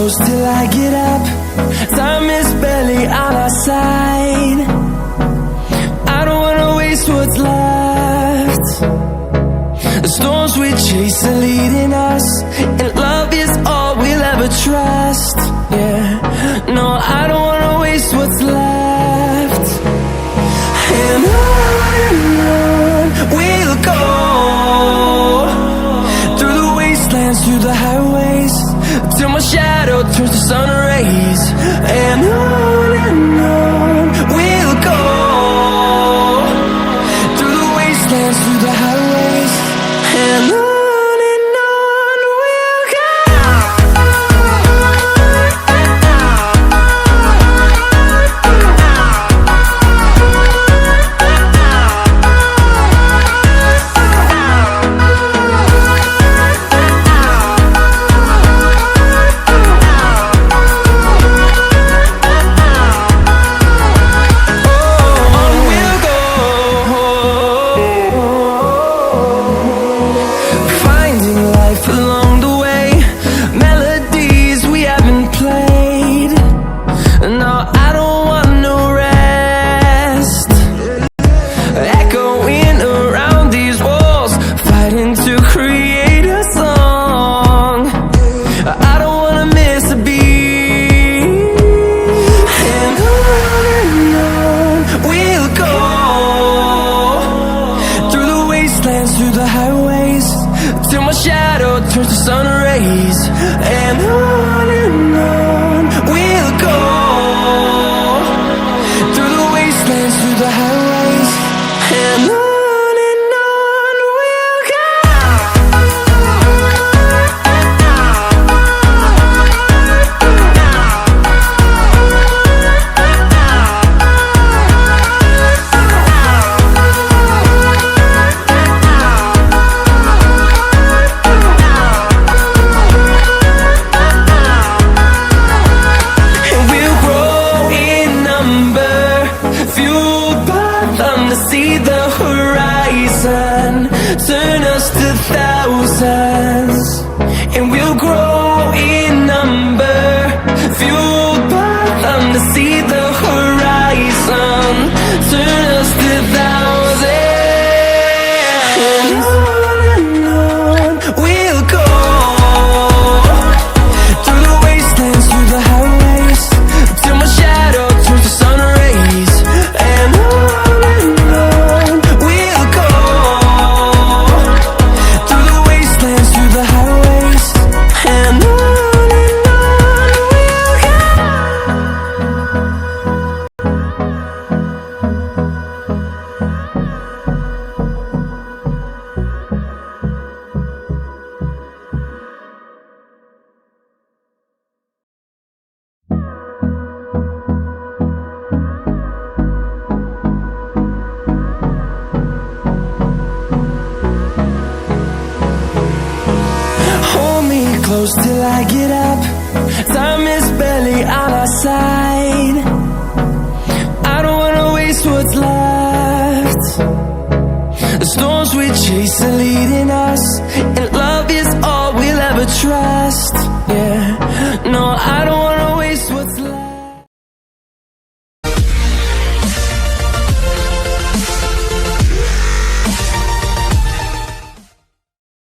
close till I get up. Time is barely on our side. I don't wanna waste what's left. The storms we chase are leading us, and love is all we'll ever trust. Yeah, no, I don't wanna waste what's left. And on we'll go, through the wastelands, through the highways, till my shadow turns to sun rays. And on we'll go, through the wastelands, through the highways, and on we'll go. Through the highways, till my shadow turns to sun rays. And on we'll go, through the wastelands, through the highways, and on we'll go. See the horizon, turn us to thousands, and we'll grow in number, fueled by them. To see the horizon, turn us to thousands, and on we'll go, through the wastelands, through the highways, till my shadow turns to sun rays. And close till I get up. Time is barely on our side. I don't wanna waste what's left. The storms we chase are leading us, and love is all we'll ever trust. Yeah, no, I don't